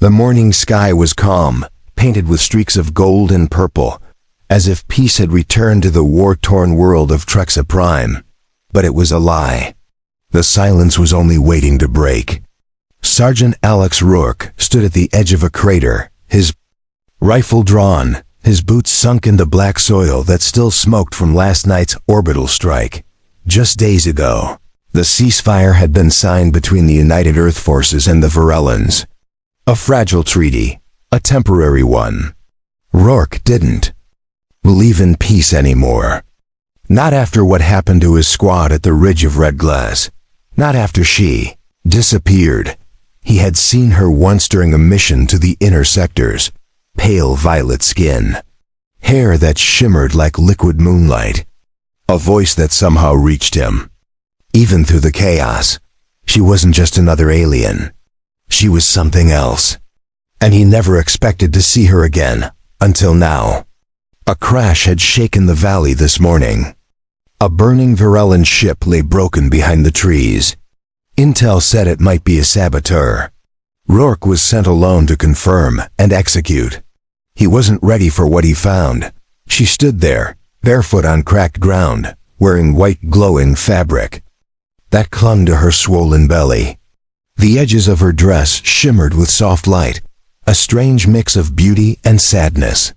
The morning sky was calm, painted with streaks of gold and purple, as if peace had returned to the war-torn world of Trexa Prime. But it was a lie. The silence was only waiting to break. Sergeant Alex Rourke stood at the edge of a crater, his rifle drawn, his boots sunk into black soil that still smoked from last night's orbital strike. Just days ago, the ceasefire had been signed between the United Earth Forces and the Varellans. A fragile treaty, a temporary one. Rourke didn't believe in peace anymore. Not after what happened to his squad at the Ridge of Red Glass. Not after she disappeared. He had seen her once during a mission to the inner sectors. Pale violet skin. Hair that shimmered like liquid moonlight. A voice that somehow reached him. Even through the chaos, she wasn't just another alien. She was something else. And he never expected to see her again, until now. A crash had shaken the valley this morning. A burning Varellan ship lay broken behind the trees. Intel said it might be a saboteur. Rourke was sent alone to confirm and execute. He wasn't ready for what he found. She stood there, barefoot on cracked ground, wearing white glowing fabric that clung to her swollen belly. The edges of her dress shimmered with soft light, a strange mix of beauty and sadness.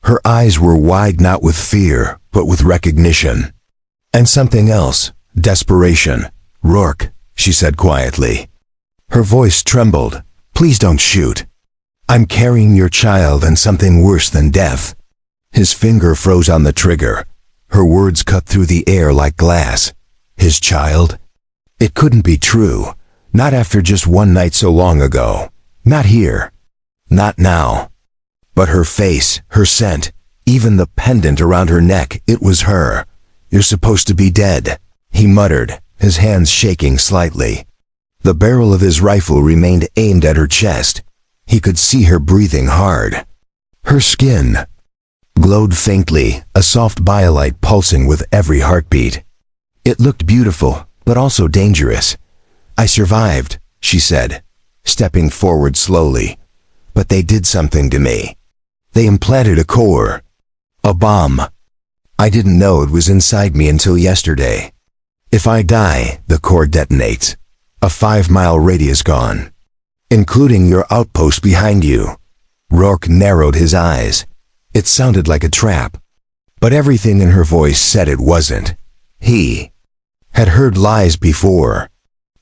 Her eyes were wide not with fear, but with recognition. And something else, desperation. "Rourke," she said quietly. Her voice trembled. "Please don't shoot. I'm carrying your child and something worse than death." His finger froze on the trigger. Her words cut through the air like glass. His child? It couldn't be true. Not after just one night so long ago. Not here. Not now. But her face, her scent, even the pendant around her neck, it was her. "You're supposed to be dead," he muttered, his hands shaking slightly. The barrel of his rifle remained aimed at her chest. He could see her breathing hard. Her skin glowed faintly, a soft biolight pulsing with every heartbeat. It looked beautiful, but also dangerous. "I survived," she said, stepping forward slowly. "But they did something to me. They implanted a core. A bomb. I didn't know it was inside me until yesterday. If I die, the core detonates. A 5-mile radius gone. Including your outpost behind you." Rourke narrowed his eyes. It sounded like a trap. But everything in her voice said it wasn't. He had heard lies before.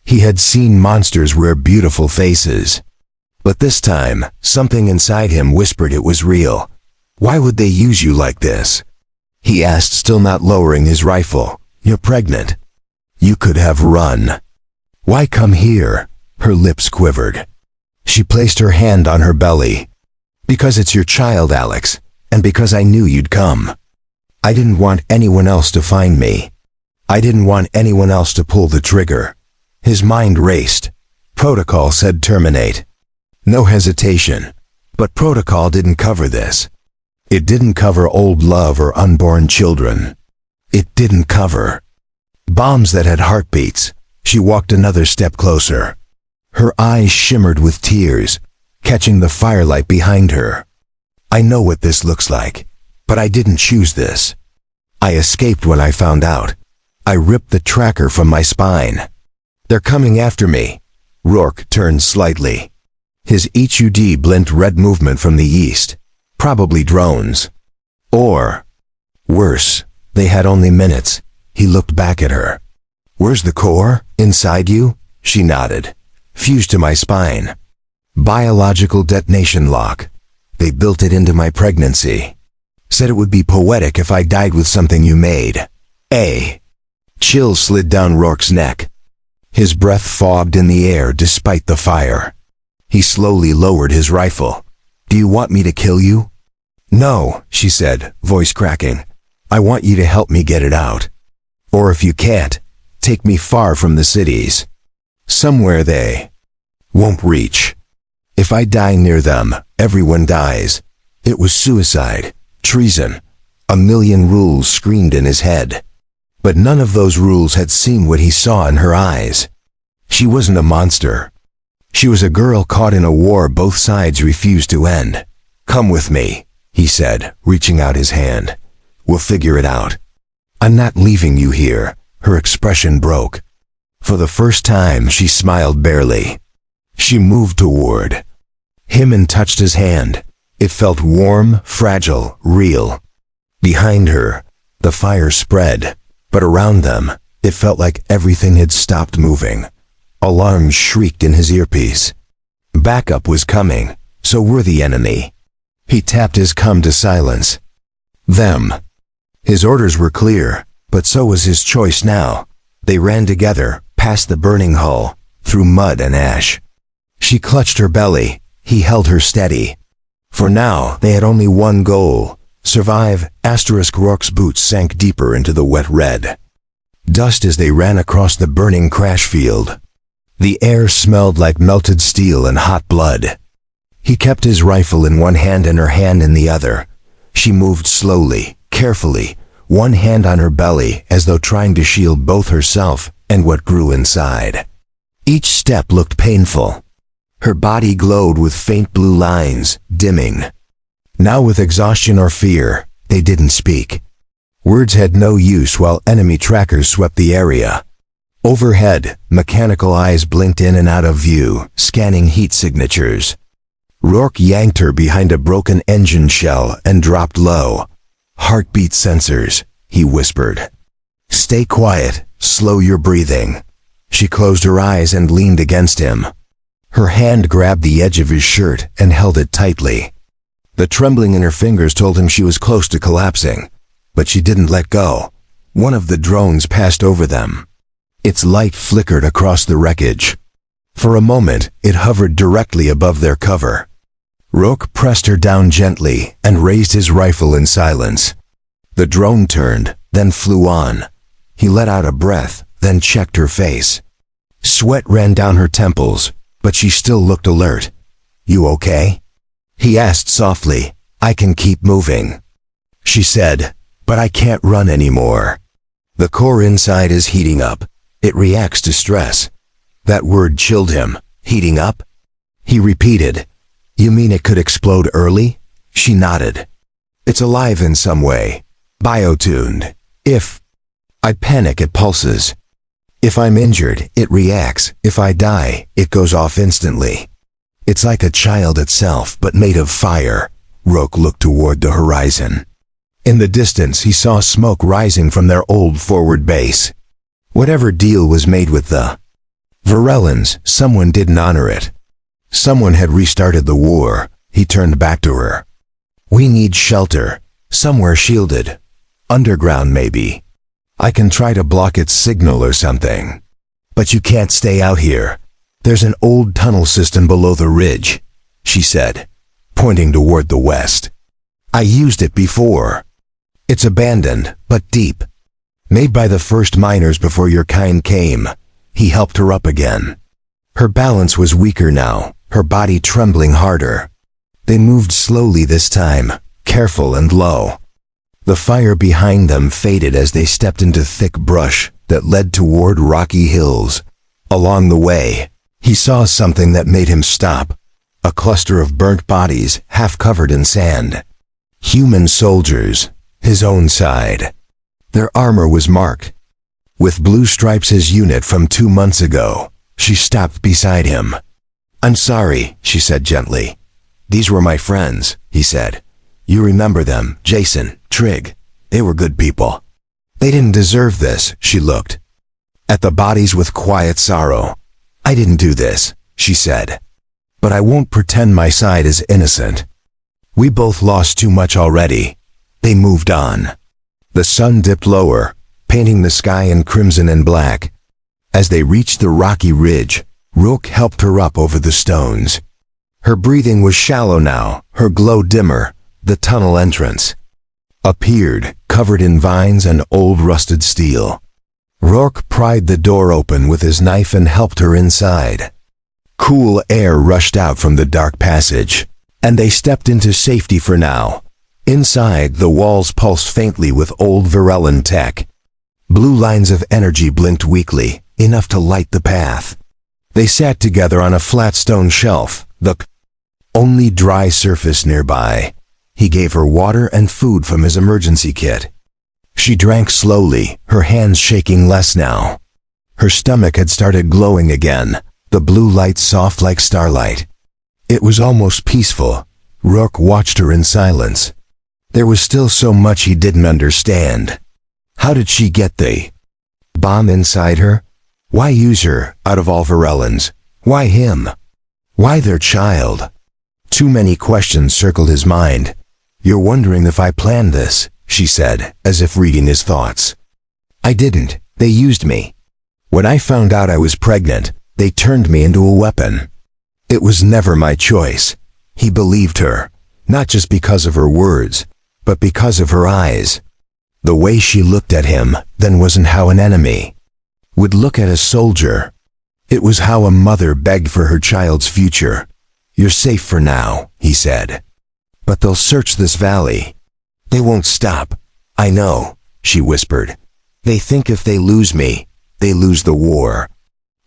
He had seen monsters wear beautiful faces. But this time, something inside him whispered it was real. "Why would they use you like this?" he asked, still not lowering his rifle. "You're pregnant. You could have run. Why come here?" Her lips quivered. She placed her hand on her belly. "Because it's your child, Alex, and because I knew you'd come. I didn't want anyone else to find me. I didn't want anyone else to pull the trigger." His mind raced. Protocol said terminate. No hesitation. But protocol didn't cover this. It didn't cover old love or unborn children. It didn't cover bombs that had heartbeats. She walked another step closer. Her eyes shimmered with tears, catching the firelight behind her. "I know what this looks like, but I didn't choose this. I escaped when I found out. I ripped the tracker from my spine. They're coming after me." Rourke turned slightly. His HUD blinked red movement from the east. Probably drones. Or, worse, they had only minutes. He looked back at her. "Where's the core? Inside you?" She nodded. "Fused to my spine. Biological detonation lock. They built it into my pregnancy. Said it would be poetic if I died with something you made. A chill slid down Rourke's neck. His breath fogged in the air despite the fire. He slowly lowered his rifle. "Do you want me to kill you?" "No," she said, voice cracking. "I want you to help me get it out. Or if you can't, take me far from the cities. Somewhere they won't reach. If I die near them, everyone dies." It was suicide, treason. A million rules screamed in his head. But none of those rules had seen what he saw in her eyes. She wasn't a monster. She was a girl caught in a war both sides refused to end. "Come with me," he said, reaching out his hand. "We'll figure it out." "I'm not leaving you here." Her expression broke. For the first time, she smiled barely. She moved toward him and touched his hand. It felt warm, fragile, real. Behind her, the fire spread, but around them, it felt like everything had stopped moving. Alarms shrieked in his earpiece. Backup was coming, so were the enemy. He tapped his comm to silence them. His orders were clear, but so was his choice now. They ran together, past the burning hull, through mud and ash. She clutched her belly. He held her steady. For now, they had only one goal: survive. Rourke's boots sank deeper into the wet red dust as they ran across the burning crash field. The air smelled like melted steel and hot blood. He kept his rifle in one hand and her hand in the other. She moved slowly, carefully, one hand on her belly as though trying to shield both herself and what grew inside. Each step looked painful. Her body glowed with faint blue lines, dimming. Now with exhaustion or fear, they didn't speak. Words had no use while enemy trackers swept the area. Overhead, mechanical eyes blinked in and out of view, scanning heat signatures. Rourke yanked her behind a broken engine shell and dropped low. "Heartbeat sensors," he whispered. "Stay quiet, slow your breathing." She closed her eyes and leaned against him. Her hand grabbed the edge of his shirt and held it tightly. The trembling in her fingers told him she was close to collapsing, but she didn't let go. One of the drones passed over them. Its light flickered across the wreckage. For a moment, it hovered directly above their cover. Rourke pressed her down gently and raised his rifle in silence. The drone turned, then flew on. He let out a breath, then checked her face. Sweat ran down her temples, but she still looked alert. "You okay?" he asked softly. "I can keep moving," she said, "but I can't run anymore." The core inside is heating up. It reacts to stress. That word chilled him. "Heating up?" He repeated. "You mean it could explode early?" She nodded. "It's alive in some way. Biotuned. If I panic, it pulses. If I'm injured, it reacts. If I die, it goes off instantly. It's like a child itself, but made of fire." Rourke looked toward the horizon. In the distance, he saw smoke rising from their old forward base. Whatever deal was made with the Varellans, someone didn't honor it. Someone had restarted the war. He turned back to her. "We need shelter. Somewhere shielded. Underground, maybe. I can try to block its signal or something. But you can't stay out here. There's an old tunnel system below the ridge," she said, pointing toward the west. "I used it before. It's abandoned, but deep. Made by the first miners before your kind came." He helped her up again. Her balance was weaker now, her body trembling harder. They moved slowly this time, careful and low. The fire behind them faded as they stepped into thick brush that led toward rocky hills. Along the way, he saw something that made him stop. A cluster of burnt bodies, half covered in sand. Human soldiers, his own side. Their armor was marked with blue stripes, his unit from 2 months ago. She stopped beside him. "I'm sorry," she said gently. "These were my friends," he said. "You remember them, Jason, Trigg. They were good people." "They didn't deserve this." She looked at the bodies with quiet sorrow. "I didn't do this," she said. "But I won't pretend my side is innocent. We both lost too much already." They moved on. The sun dipped lower, painting the sky in crimson and black. As they reached the rocky ridge, Rourke helped her up over the stones. Her breathing was shallow now, her glow dimmer. The tunnel entrance appeared, covered in vines and old rusted steel. Rourke pried the door open with his knife and helped her inside. Cool air rushed out from the dark passage, and they stepped into safety for now. Inside, the walls pulsed faintly with old Varellan tech. Blue lines of energy blinked weakly, enough to light the path. They sat together on a flat stone shelf, the only dry surface nearby. He gave her water and food from his emergency kit. She drank slowly, her hands shaking less now. Her stomach had started glowing again, the blue light soft like starlight. It was almost peaceful. Rourke watched her in silence. There was still so much he didn't understand. How did she get the bomb inside her? Why use her, out of all Varellans? Why him? Why their child? Too many questions circled his mind. "You're wondering if I planned this," she said, as if reading his thoughts. "I didn't. They used me. When I found out I was pregnant, they turned me into a weapon. It was never my choice." He believed her, not just because of her words, but because of her eyes. The way she looked at him then wasn't how an enemy would look at a soldier. It was how a mother begged for her child's future. "You're safe for now," he said. "But they'll search this valley. They won't stop." "I know," she whispered. "They think if they lose me, they lose the war.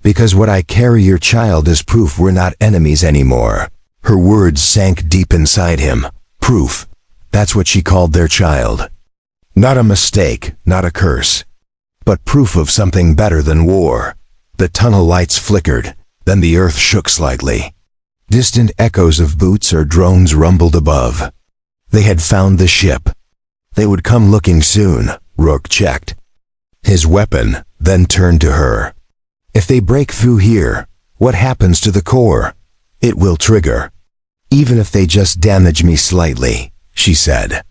Because what I carry your child is proof we're not enemies anymore." Her words sank deep inside him. Proof. That's what she called their child. Not a mistake, not a curse, but proof of something better than war. The tunnel lights flickered, then the earth shook slightly. Distant echoes of boots or drones rumbled above. They had found the ship. They would come looking soon, Rourke checked his weapon, then turned to her. "If they break through here, what happens to the core? It will trigger. Even if they just damage me slightly," she said.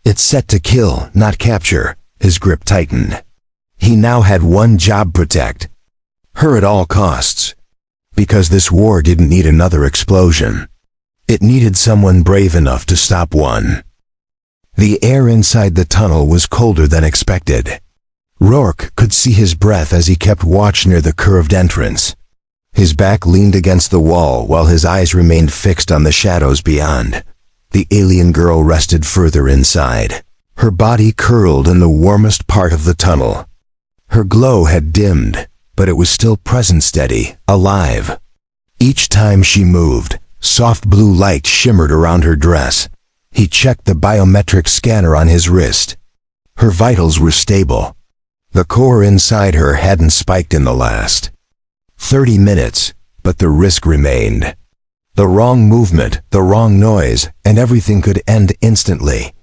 "It's set to kill, not capture." His grip tightened. He now had one job: protect her at all costs. Because this war didn't need another explosion. It needed someone brave enough to stop one. The air inside the tunnel was colder than expected. Rourke could see his breath as he kept watch near the curved entrance. His back leaned against the wall while his eyes remained fixed on the shadows beyond. The alien girl rested further inside. Her body curled in the warmest part of the tunnel. Her glow had dimmed, but it was still present, steady, alive. Each time she moved, soft blue light shimmered around her dress. He checked the biometric scanner on his wrist. Her vitals were stable. The core inside her hadn't spiked in the last 30 minutes, but the risk remained. The wrong movement, the wrong noise, and everything could end instantly.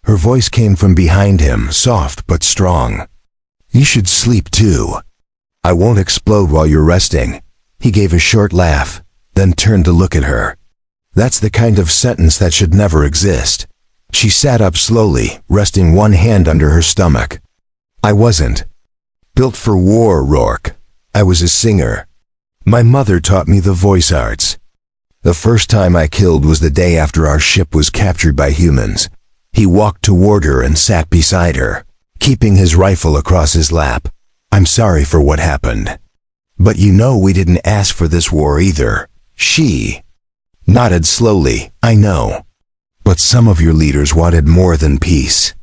Her voice came from behind him, soft but strong. "You should sleep too. I won't explode while you're resting." He gave a short laugh, then turned to look at her. That's the kind of sentence that should never exist. She sat up slowly, resting one hand under her stomach. "I wasn't built for war, Rourke. I was a singer. My mother taught me the voice arts. The first time I killed was the day after our ship was captured by humans." He walked toward her and sat beside her, keeping his rifle across his lap. "I'm sorry for what happened. But you know we didn't ask for this war either." She nodded slowly. "I know. But some of your leaders wanted more than peace.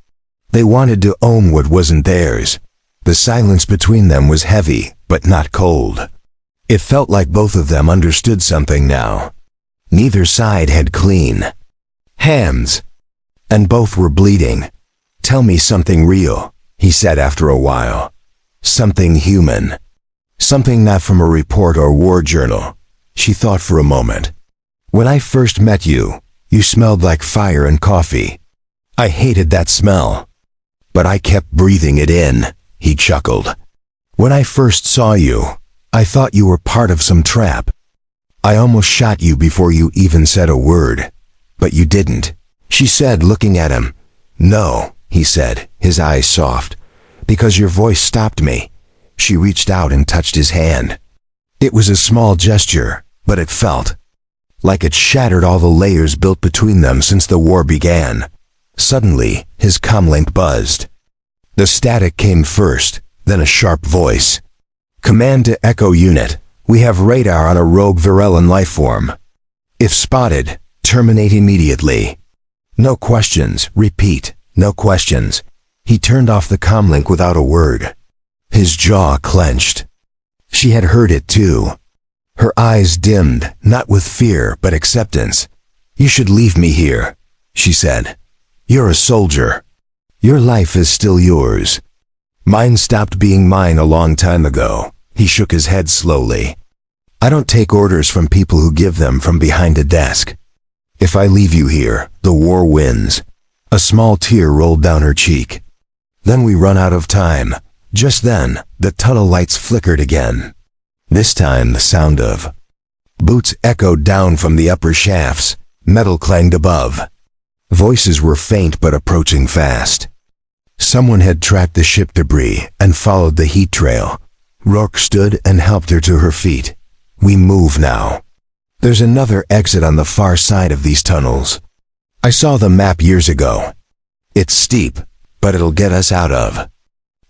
They wanted to own what wasn't theirs." The silence between them was heavy, but not cold. It felt like both of them understood something now. Neither side had clean hands, and both were bleeding. "Tell me something real," he said after a while. "Something human. Something not from a report or war journal." She thought for a moment. "When I first met you, you smelled like fire and coffee. I hated that smell. But I kept breathing it in," he chuckled. "When I first saw you, I thought you were part of some trap. I almost shot you before you even said a word. But you didn't," she said, looking at him. "No," he said, his eyes soft. "Because your voice stopped me." She reached out and touched his hand. It was a small gesture, but it felt like it shattered all the layers built between them since the war began. Suddenly, his comlink buzzed. The static came first, then a sharp voice. "Command to Echo Unit. We have radar on a rogue Varellan lifeform. If spotted, terminate immediately. No questions. Repeat, no questions." He turned off the comlink without a word. His jaw clenched. She had heard it too. Her eyes dimmed, not with fear, but acceptance. "You should leave me here," she said. "You're a soldier. Your life is still yours. Mine stopped being mine a long time ago." He shook his head slowly. "I don't take orders from people who give them from behind a desk. If I leave you here, the war wins." A small tear rolled down her cheek. "Then we run out of time." Just then, the tunnel lights flickered again. This time the sound of boots echoed down from the upper shafts. Metal clanged above. Voices were faint but approaching fast. Someone had tracked the ship debris and followed the heat trail. Rourke stood and helped her to her feet. "We move now. There's another exit on the far side of these tunnels. I saw the map years ago. It's steep, but it'll get us out of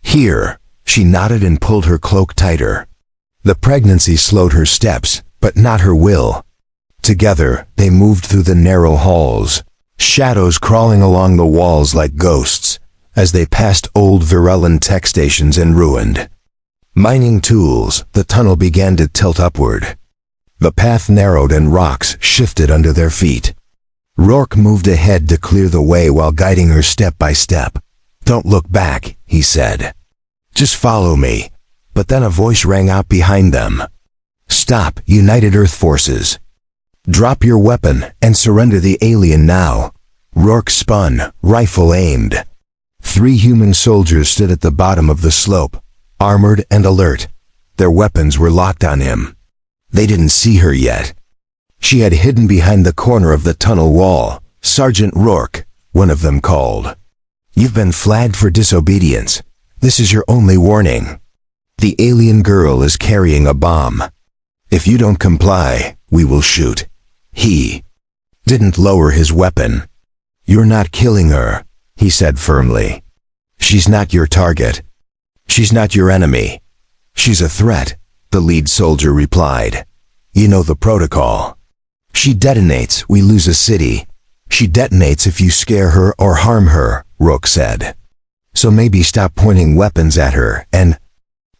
here." She nodded and pulled her cloak tighter. The pregnancy slowed her steps, but not her will. Together, they moved through the narrow halls, shadows crawling along the walls like ghosts, as they passed old Virellan tech stations and ruined mining tools. The tunnel began to tilt upward. The path narrowed and rocks shifted under their feet. Rourke moved ahead to clear the way while guiding her step by step. "Don't look back," he said. "Just follow me." But then a voice rang out behind them. "Stop, United Earth Forces. Drop your weapon and surrender the alien now." Rourke spun, rifle aimed. 3 human soldiers stood at the bottom of the slope, armored and alert. Their weapons were locked on him. They didn't see her yet. She had hidden behind the corner of the tunnel wall. "Sergeant Rourke," one of them called. "You've been flagged for disobedience. This is your only warning. The alien girl is carrying a bomb. If you don't comply, we will shoot." He didn't lower his weapon. "You're not killing her," he said firmly. "She's not your target. She's not your enemy. She's a threat," the lead soldier replied. "You know the protocol. She detonates, we lose a city. She detonates if you scare her or harm her," Rourke said. "So maybe stop pointing weapons at her and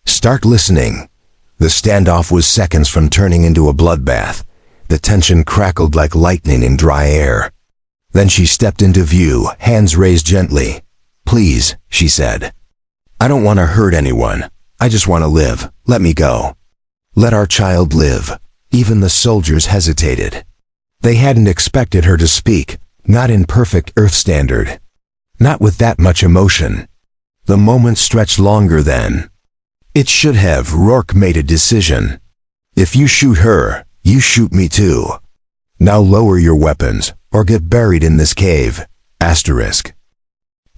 start listening." The standoff was seconds from turning into a bloodbath. The tension crackled like lightning in dry air. Then she stepped into view, hands raised gently. "Please," she said. "I don't want to hurt anyone. I just want to live. Let me go. Let our child live." Even the soldiers hesitated. They hadn't expected her to speak, not in perfect Earth standard. Not with that much emotion. The moment stretched longer than it should have. Rourke made a decision. "If you shoot her, you shoot me too. Now lower your weapons, or get buried in this cave." Asterisk.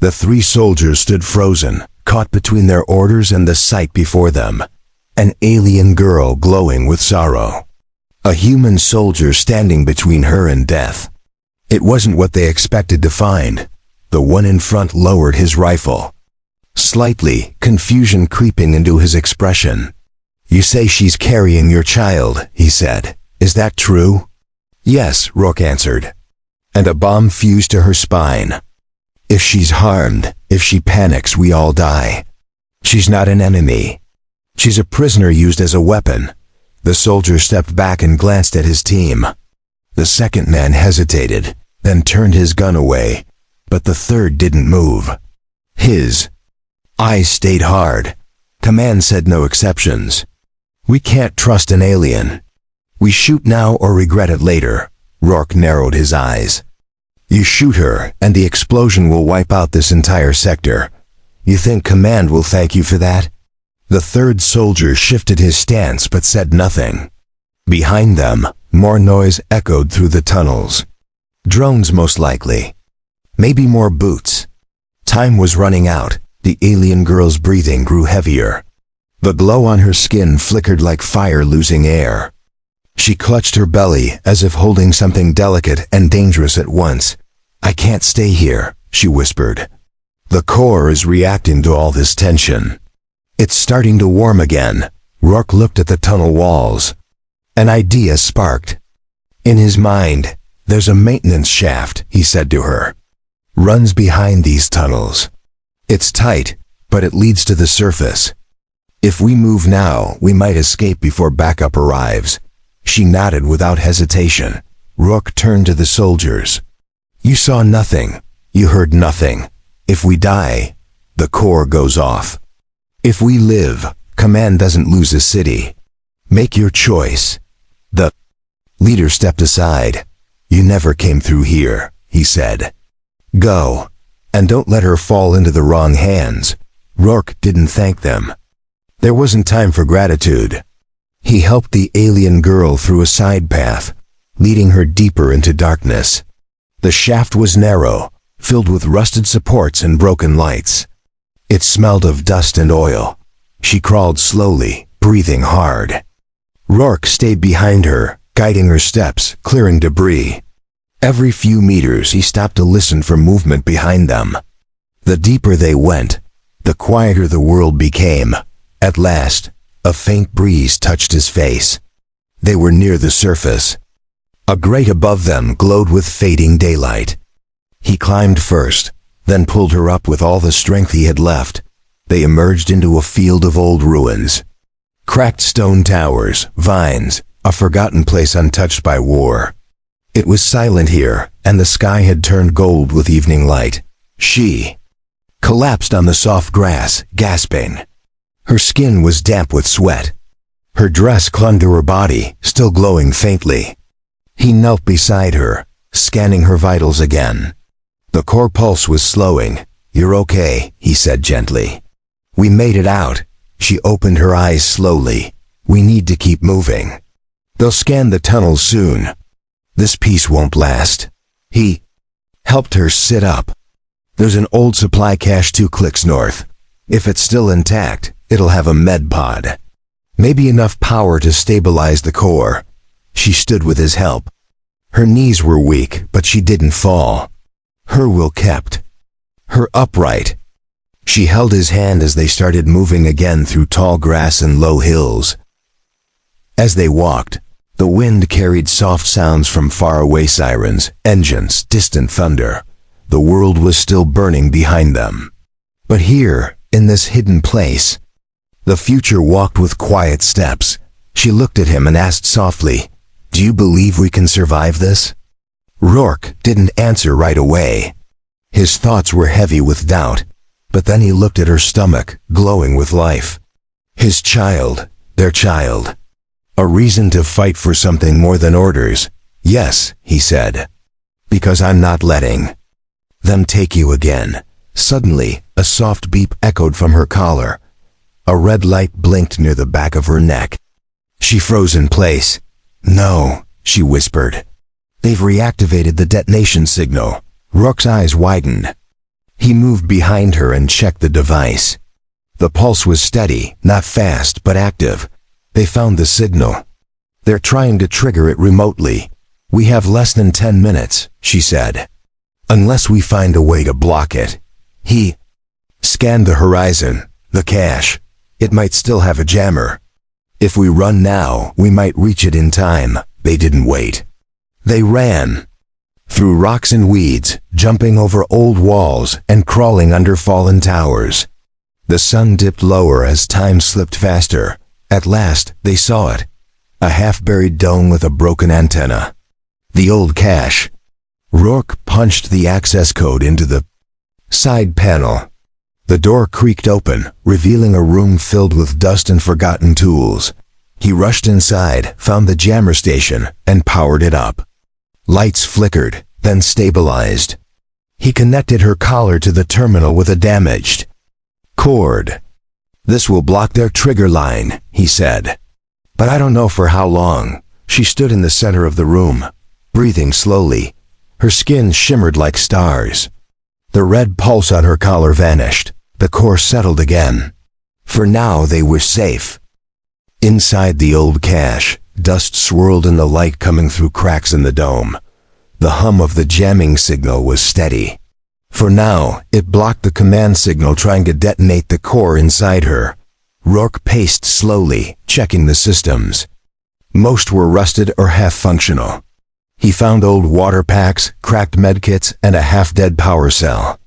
The 3 soldiers stood frozen, caught between their orders and the sight before them. An alien girl glowing with sorrow. A human soldier standing between her and death. It wasn't what they expected to find. The one in front lowered his rifle. Slightly, confusion creeping into his expression. "You say she's carrying your child," he said. "Is that true?" "Yes," Rourke answered. "And a bomb fused to her spine. If she's harmed, if she panics, we all die. She's not an enemy. She's a prisoner used as a weapon." The soldier stepped back and glanced at his team. The second man hesitated, then turned his gun away, but the third didn't move. His eyes stayed hard. Command said no exceptions. "We can't trust an alien. We shoot now or regret it later." Rourke narrowed his eyes. "You shoot her, and the explosion will wipe out this entire sector. You think Command will thank you for that?" The third soldier shifted his stance but said nothing. Behind them, more noise echoed through the tunnels. Drones most likely. Maybe more boots. Time was running out. The alien girl's breathing grew heavier. The glow on her skin flickered like fire losing air. She clutched her belly as if holding something delicate and dangerous at once. "I can't stay here," she whispered. "The core is reacting to all this tension. It's starting to warm again." Rourke looked at the tunnel walls. An idea sparked. In his mind, "There's a maintenance shaft," he said to her. "Runs behind these tunnels. It's tight, but it leads to the surface. If we move now, we might escape before backup arrives. She nodded without hesitation. Rourke turned to the soldiers. You saw nothing. You heard nothing. If we die, the core goes off. If we live, command doesn't lose a city. Make your choice. The leader stepped aside. You never came through here, he said. Go, and don't let her fall into the wrong hands. Rourke didn't thank them. There wasn't time for gratitude. He helped the alien girl through a side path, leading her deeper into darkness. The shaft was narrow, filled with rusted supports and broken lights. It smelled of dust and oil. She crawled slowly, breathing hard. Rourke stayed behind her, guiding her steps, clearing debris. Every few meters he stopped to listen for movement behind them. The deeper they went, the quieter the world became. At last, a faint breeze touched his face. They were near the surface. A grate above them glowed with fading daylight. He climbed first, then pulled her up with all the strength he had left. They emerged into a field of old ruins. Cracked stone towers, vines, a forgotten place untouched by war. It was silent here, and the sky had turned gold with evening light. She collapsed on the soft grass, gasping. Her skin was damp with sweat. Her dress clung to her body, still glowing faintly. He knelt beside her, scanning her vitals again. The core pulse was slowing. You're okay, he said gently. We made it out. She opened her eyes slowly. We need to keep moving. They'll scan the tunnels soon. This piece won't last. He helped her sit up. There's an old supply cache 2 clicks north. If it's still intact, it'll have a med pod. Maybe enough power to stabilize the core. She stood with his help. Her knees were weak, but she didn't fall. Her will kept. Her upright. She held his hand as they started moving again through tall grass and low hills. As they walked, the wind carried soft sounds from faraway sirens, engines, distant thunder. The world was still burning behind them. But here, in this hidden place, the future walked with quiet steps. She looked at him and asked softly, "Do you believe we can survive this?" Rourke didn't answer right away. His thoughts were heavy with doubt, but then he looked at her stomach, glowing with life. His child, their child. A reason to fight for something more than orders. Yes, he said. Because I'm not letting them take you again. Suddenly, a soft beep echoed from her collar. A red light blinked near the back of her neck. She froze in place. No, she whispered. They've reactivated the detonation signal. Rourke's eyes widened. He moved behind her and checked the device. The pulse was steady, not fast, but active. They found the signal. They're trying to trigger it remotely. We have less than 10 minutes, she said. Unless we find a way to block it. He scanned the horizon, the cache. It might still have a jammer. If we run now, we might reach it in time. They didn't wait. They ran. Through rocks and weeds, jumping over old walls and crawling under fallen towers. The sun dipped lower as time slipped faster. At last, they saw it. A half-buried dome with a broken antenna. The old cache. Rourke punched the access code into the side panel. The door creaked open, revealing a room filled with dust and forgotten tools. He rushed inside, found the jammer station, and powered it up. Lights flickered, then stabilized. He connected her collar to the terminal with a damaged cord. This will block their trigger line, he said. But I don't know for how long. She stood in the center of the room, breathing slowly. Her skin shimmered like stars. The red pulse on her collar vanished. The core settled again. For now they were safe. Inside the old cache, dust swirled in the light coming through cracks in the dome. The hum of the jamming signal was steady. For now, it blocked the command signal trying to detonate the core inside her. Rourke paced slowly, checking the systems. Most were rusted or half-functional. He found old water packs, cracked medkits, and a half-dead power cell.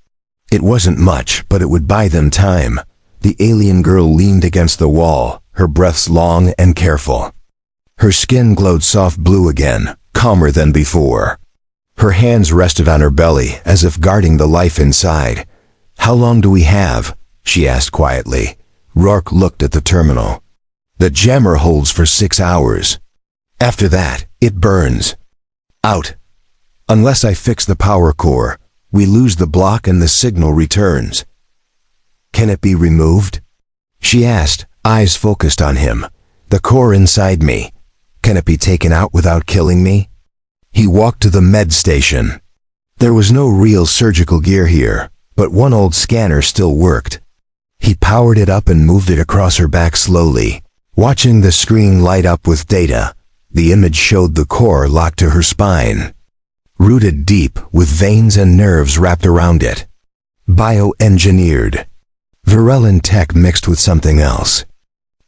It wasn't much, but it would buy them time. The alien girl leaned against the wall, her breaths long and careful. Her skin glowed soft blue again, calmer than before. Her hands rested on her belly as if guarding the life inside. "How long do we have?" she asked quietly. Rourke looked at the terminal. "The jammer holds for 6 hours. After that, it burns out. Unless I fix the power core, we lose the block and the signal returns." "Can it be removed?" she asked, eyes focused on him. "The core inside me. Can it be taken out without killing me?" He walked to the med station. There was no real surgical gear here, but one old scanner still worked. He powered it up and moved it across her back slowly, watching the screen light up with data. The image showed the core locked to her spine, rooted deep with veins and nerves wrapped around it. Bioengineered. Virulent tech mixed with something else.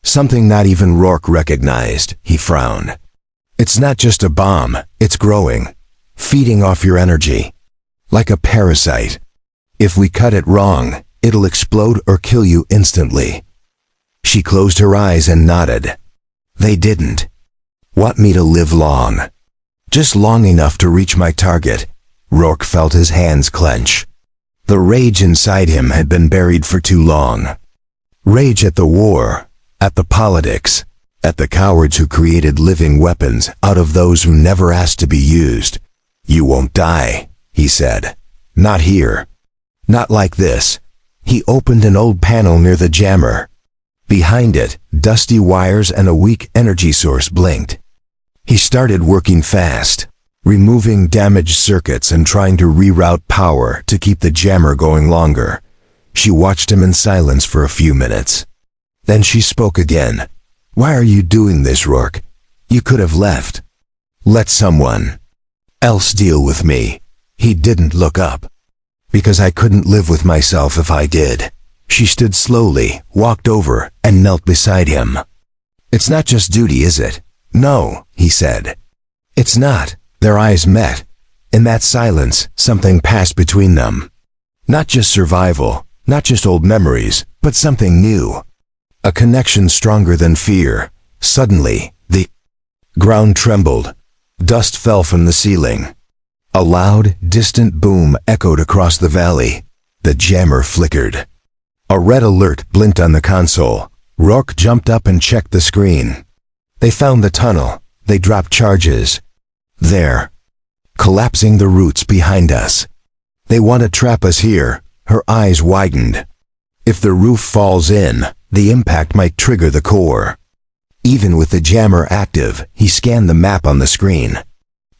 Something not even Rourke recognized. He frowned. "It's not just a bomb, it's growing, feeding off your energy. Like a parasite. If we cut it wrong, it'll explode or kill you instantly." She closed her eyes and nodded. "They didn't want me to live long. Just long enough to reach my target." Rourke felt his hands clench. The rage inside him had been buried for too long. Rage at the war, at the politics, at the cowards who created living weapons out of those who never asked to be used. "You won't die," he said. "Not here. Not like this." He opened an old panel near the jammer. Behind it, dusty wires and a weak energy source blinked. He started working fast, removing damaged circuits and trying to reroute power to keep the jammer going longer. She watched him in silence for a few minutes. Then she spoke again. "Why are you doing this, Rourke? You could have left. Let someone else deal with me." He didn't look up. "Because I couldn't live with myself if I did." She stood slowly, walked over, and knelt beside him. "It's not just duty, is it?" "No," he said. "It's not." Their eyes met. In that silence, something passed between them. Not just survival, not just old memories, but something new. A connection stronger than fear. Suddenly, the ground trembled. Dust fell from the ceiling. A loud, distant boom echoed across the valley. The jammer flickered. A red alert blinked on the console. Rourke jumped up and checked the screen. They found the tunnel. They dropped charges. There, collapsing the roots behind us. They want to trap us here. Her eyes widened. If the roof falls in, the impact might trigger the core. Even with the jammer active, he scanned the map on the screen.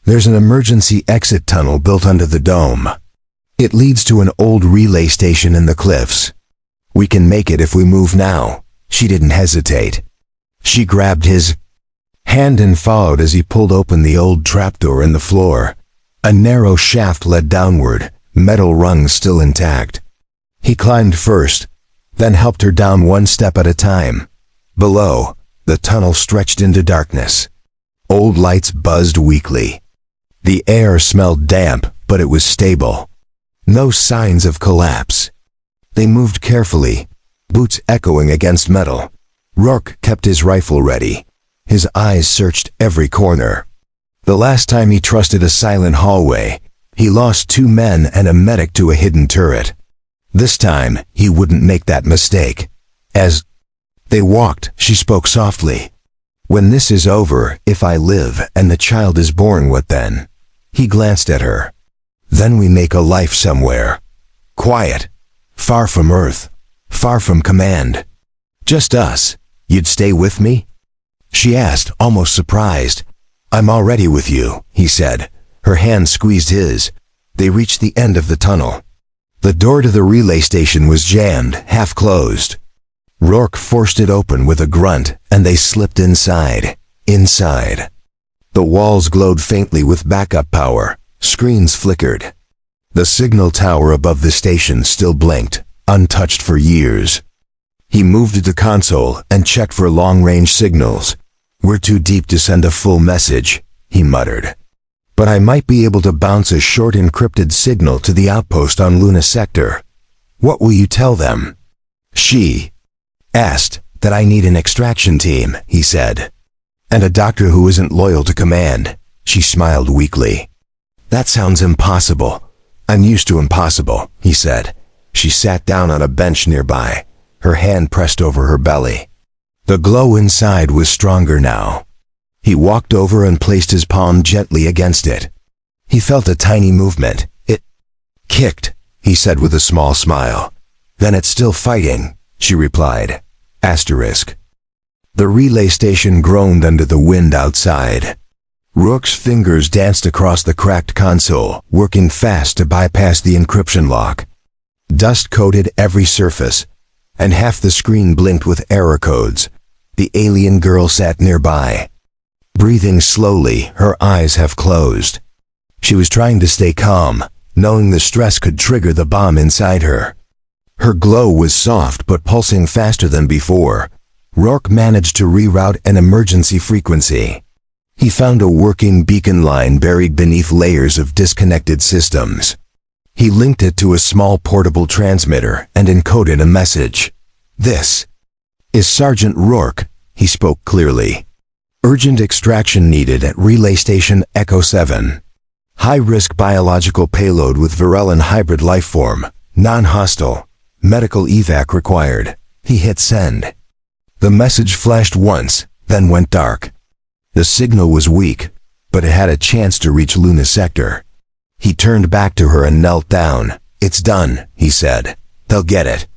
There's an emergency exit tunnel built under the dome. It leads to an old relay station in the cliffs. We can make it if we move now. She didn't hesitate. She grabbed his hand and followed as he pulled open the old trapdoor in the floor. A narrow shaft led downward, metal rungs still intact. He climbed first, then helped her down one step at a time. Below, the tunnel stretched into darkness. Old lights buzzed weakly. The air smelled damp, but it was stable. No signs of collapse. They moved carefully, boots echoing against metal. Rourke kept his rifle ready. His eyes searched every corner. The last time he trusted a silent hallway, he lost 2 men and a medic to a hidden turret. This time, he wouldn't make that mistake. As they walked, she spoke softly. "When this is over, if I live and the child is born, what then?" He glanced at her. "Then we make a life somewhere. Quiet. Far from Earth. Far from command. Just us. You'd stay with me?" She asked, almost surprised. "I'm already with you," he said. Her hand squeezed his. They reached the end of the tunnel. The door to the relay station was jammed, half closed. Rourke forced it open with a grunt, and they slipped inside. Inside. The walls glowed faintly with backup power. Screens flickered. The signal tower above the station still blinked, untouched for years. He moved to the console and checked for long-range signals. "We're too deep to send a full message," he muttered. "But I might be able to bounce a short encrypted signal to the outpost on Luna Sector." "What will you tell them?" She asked. "That I need an extraction team," he said. And a doctor who isn't loyal to command. She smiled weakly. That sounds impossible. I'm used to impossible, he said. She sat down on a bench nearby, her hand pressed over her belly. The glow inside was stronger now. He walked over and placed his palm gently against it. He felt a tiny movement. It kicked, he said with a small smile. Then it's still fighting, she replied. Asterisk. The relay station groaned under the wind outside. Rourke's fingers danced across the cracked console, working fast to bypass the encryption lock. Dust coated every surface, and half the screen blinked with error codes. The alien girl sat nearby. Breathing slowly, her eyes half closed. She was trying to stay calm, knowing the stress could trigger the bomb inside her. Her glow was soft but pulsing faster than before. Rourke managed to reroute an emergency frequency. He found a working beacon line buried beneath layers of disconnected systems. He linked it to a small portable transmitter and encoded a message. This is Sergeant Rourke, he spoke clearly. Urgent extraction needed at Relay Station Echo 7. High-risk biological payload with Virelin hybrid lifeform, non-hostile. Medical evac required. He hit send. The message flashed once, then went dark. The signal was weak, but it had a chance to reach Luna Sector. He turned back to her and knelt down. It's done, he said. They'll get it.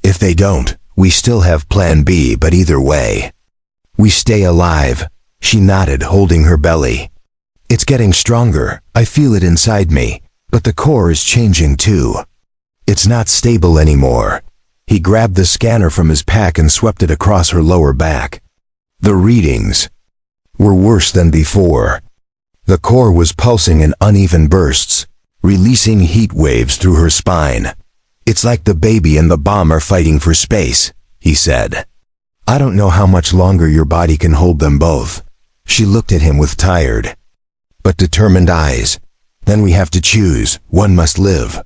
If they don't, we still have Plan B, but either way, we stay alive. She nodded, holding her belly. It's getting stronger. I feel it inside me, but the core is changing too. It's not stable anymore. He grabbed the scanner from his pack and swept it across her lower back. The readings were worse than before. The core was pulsing in uneven bursts, releasing heat waves through her spine. It's like the baby and the bomb are fighting for space, he said. I don't know how much longer your body can hold them both. She looked at him with tired but determined eyes. Then we have to choose. One must live.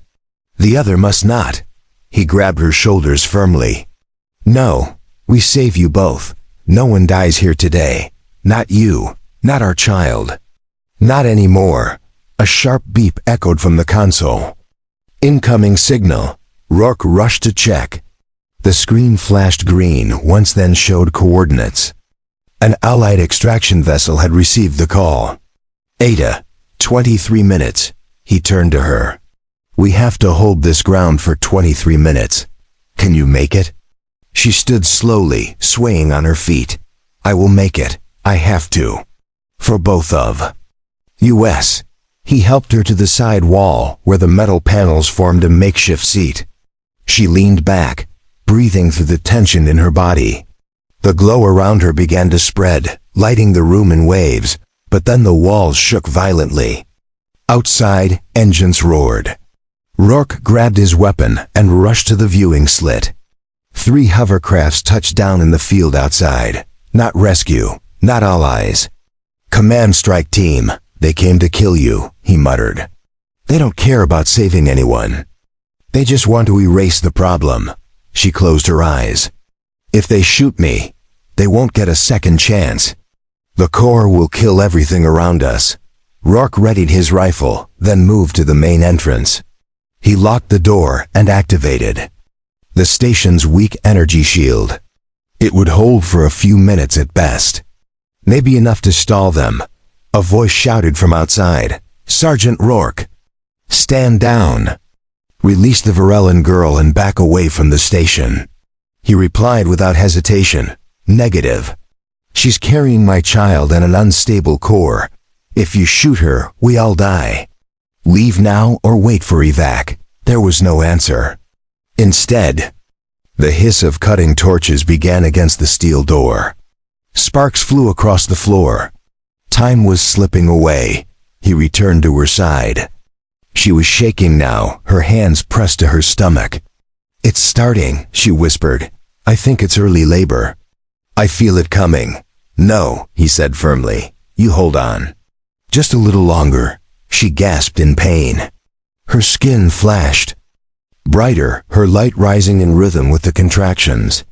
The other must not. He grabbed her shoulders firmly. No, we save you both. No one dies here today. Not you. Not our child. Not anymore. A sharp beep echoed from the console. Incoming signal. Rourke rushed to check. The screen flashed green, once then showed coordinates. An Allied extraction vessel had received the call. Ada, 23 minutes. He turned to her. We have to hold this ground for 23 minutes. Can you make it? She stood slowly, swaying on her feet. I will make it. I have to. For both of U.S. He helped her to the side wall, where the metal panels formed a makeshift seat. She leaned back, breathing through the tension in her body. The glow around her began to spread, lighting the room in waves, but then the walls shook violently. Outside, engines roared. Rourke grabbed his weapon and rushed to the viewing slit. 3 hovercrafts touched down in the field outside. Not rescue, not allies. Command strike team, they came to kill you, he muttered. They don't care about saving anyone. They just want to erase the problem. She closed her eyes. If they shoot me, they won't get a second chance. The core will kill everything around us. Rourke readied his rifle, then moved to the main entrance. He locked the door and activated the station's weak energy shield. It would hold for a few minutes at best. Maybe enough to stall them. A voice shouted from outside. Sergeant Rourke, stand down. Release the Virelin girl and back away from the station. He replied without hesitation. Negative. She's carrying my child and an unstable core. If you shoot her, we all die. Leave now or wait for evac. There was no answer. Instead, the hiss of cutting torches began against the steel door. Sparks flew across the floor. Time was slipping away. He returned to her side. She was shaking now, her hands pressed to her stomach. It's starting, she whispered. I think it's early labor. I feel it coming. No, he said firmly. You hold on. Just a little longer. She gasped in pain. Her skin flashed brighter, her light rising in rhythm with the contractions.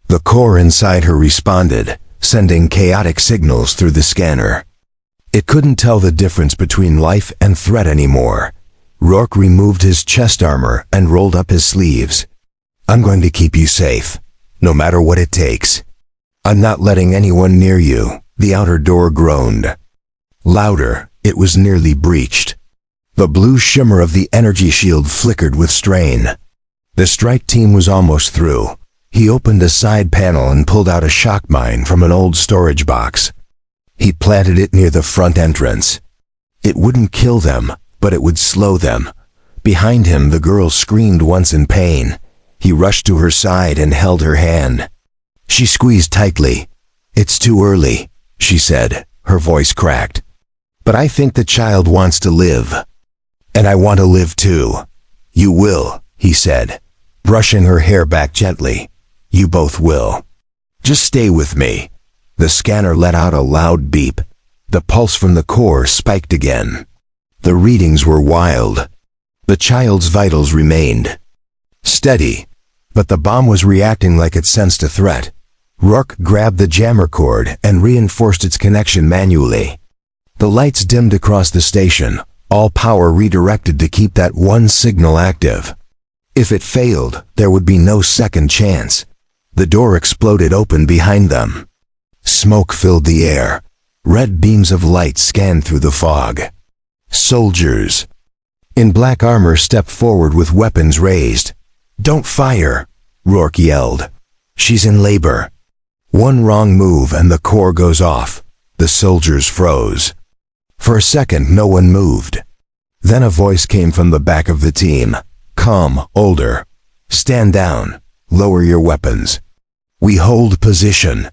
The core inside her responded, sending chaotic signals through the scanner. It couldn't tell the difference between life and threat anymore. Rourke removed his chest armor and rolled up his sleeves. "I'm going to keep you safe, no matter what it takes. I'm not letting anyone near you," the outer door groaned. Louder, it was nearly breached. The blue shimmer of the energy shield flickered with strain. The strike team was almost through. He opened a side panel and pulled out a shock mine from an old storage box. He planted it near the front entrance. It wouldn't kill them, but it would slow them. Behind him, the girl screamed once in pain. He rushed to her side and held her hand. She squeezed tightly. "It's too early," she said, her voice cracked. "But I think the child wants to live. And I want to live too." "You will," he said, brushing her hair back gently. "You both will. Just stay with me." The scanner let out a loud beep. The pulse from the core spiked again. The readings were wild. The child's vitals remained steady, but the bomb was reacting like it sensed a threat. Rourke grabbed the jammer cord and reinforced its connection manually. The lights dimmed across the station, all power redirected to keep that one signal active. If it failed, there would be no second chance. The door exploded open behind them. Smoke filled the air. Red beams of light scanned through the fog. Soldiers in black armor stepped forward with weapons raised. "Don't fire," Rourke yelled. "She's in labor." One wrong move and the core goes off. The soldiers froze. For a second, no one moved. Then a voice came from the back of the team. Calm, older. "Stand down. Lower your weapons. We hold position."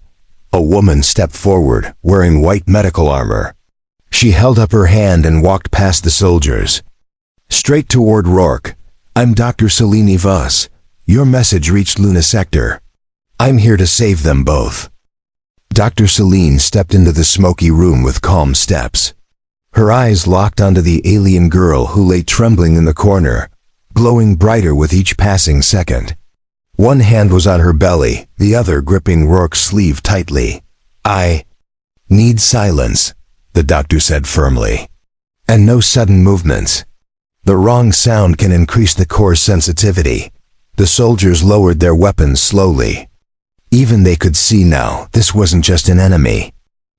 A woman stepped forward, wearing white medical armor. She held up her hand and walked past the soldiers. Straight toward Rourke. "I'm Dr. Selene Voss. Your message reached Luna Sector. I'm here to save them both." Dr. Selene stepped into the smoky room with calm steps. Her eyes locked onto the alien girl who lay trembling in the corner, glowing brighter with each passing second. One hand was on her belly, the other gripping Rourke's sleeve tightly. "I need silence," the doctor said firmly. "And no sudden movements. The wrong sound can increase the core's sensitivity." The soldiers lowered their weapons slowly. Even they could see now, this wasn't just an enemy.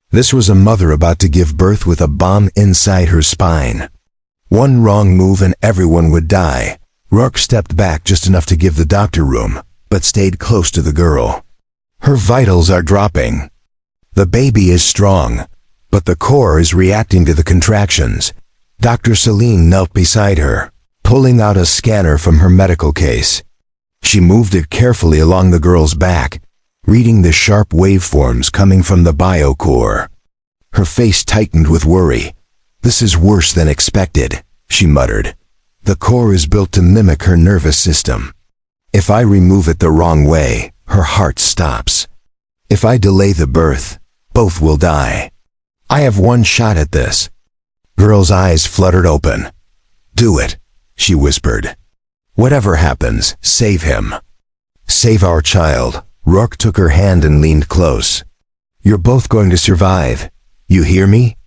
This was a mother about to give birth with a bomb inside her spine. One wrong move and everyone would die. Rourke stepped back just enough to give the doctor room, but stayed close to the girl. "Her vitals are dropping. The baby is strong, but the core is reacting to the contractions." Dr. Selene knelt beside her, pulling out a scanner from her medical case. She moved it carefully along the girl's back, reading the sharp waveforms coming from the biocore. Her face tightened with worry. "This is worse than expected," she muttered. "The core is built to mimic her nervous system. If I remove it the wrong way, her heart stops. If I delay the birth, both will die. I have one shot at this." Girl's eyes fluttered open. "Do it," she whispered. "Whatever happens, save him. Save our child." Rourke took her hand and leaned close. "You're both going to survive. You hear me?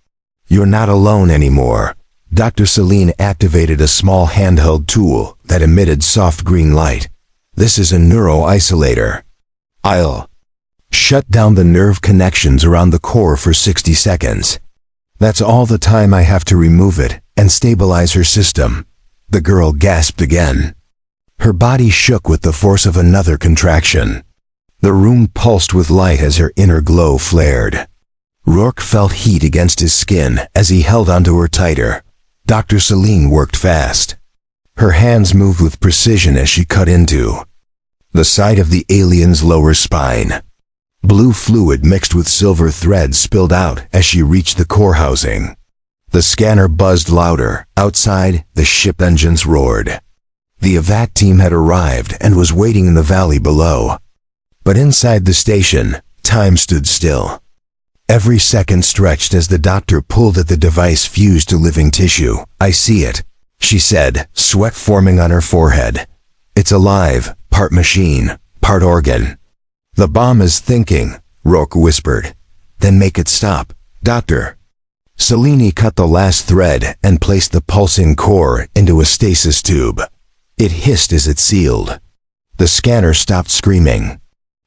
You're not alone anymore." Dr. Selene activated a small handheld tool that emitted soft green light. "This is a neuro-isolator. I'll shut down the nerve connections around the core for 60 seconds. That's all the time I have to remove it and stabilize her system." The girl gasped again. Her body shook with the force of another contraction. The room pulsed with light as her inner glow flared. Rourke felt heat against his skin as he held onto her tighter. Dr. Selene worked fast. Her hands moved with precision as she cut into the side of the alien's lower spine. Blue fluid mixed with silver threads spilled out as she reached the core housing. The scanner buzzed louder. Outside, the ship engines roared. The evac team had arrived and was waiting in the valley below. But inside the station, time stood still. Every second stretched as the doctor pulled at the device fused to living tissue. "I see it," she said, sweat forming on her forehead. "It's alive, part machine, part organ. The bomb is thinking, Rourke whispered. Then make it stop, Doctor. Selene cut the last thread and placed the pulsing core into a stasis tube. It hissed as it sealed. The scanner stopped screaming.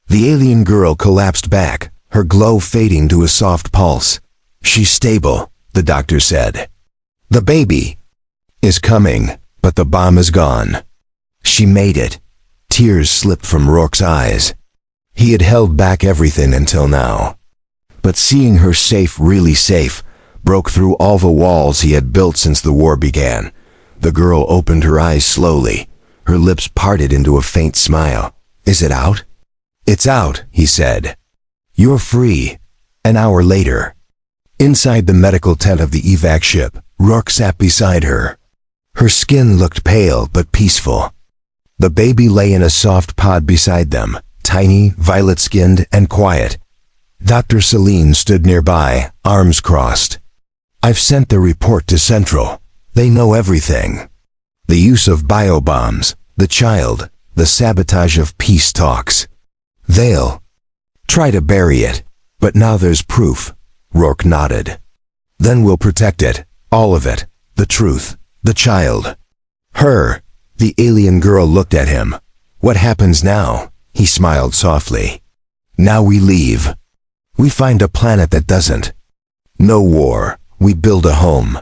The alien girl collapsed back, her glow fading to a soft pulse. She's stable, the doctor said. The baby is coming, but the bomb is gone. She made it. Tears slipped from Rourke's eyes. He had held back everything until now. But seeing her safe, really safe, broke through all the walls he had built since the war began. The girl opened her eyes slowly. Her lips parted into a faint smile. Is it out? It's out, he said. You're free. An hour later. Inside the medical tent of the evac ship, Rourke sat beside her. Her skin looked pale but peaceful. The baby lay in a soft pod beside them, tiny, violet-skinned, and quiet. Dr. Selene stood nearby, arms crossed. I've sent the report to Central. They know everything. The use of biobombs, the child, the sabotage of peace talks. They'll try to bury it, but now there's proof. Rourke nodded. Then we'll protect it, all of it, the truth, the child. Her. The alien girl looked at him. What happens now? He smiled softly. Now we leave. We find a planet that doesn't. No war. We build a home.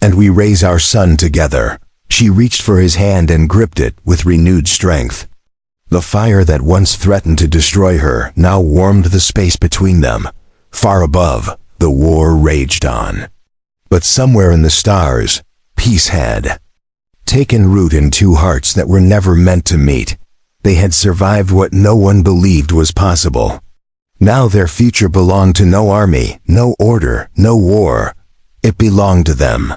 And we raise our son together. She reached for his hand and gripped it with renewed strength. The fire that once threatened to destroy her now warmed the space between them. Far above, the war raged on. But somewhere in the stars, peace had taken root in two hearts that were never meant to meet. They had survived what no one believed was possible. Now their future belonged to no army, no order, no war. It belonged to them.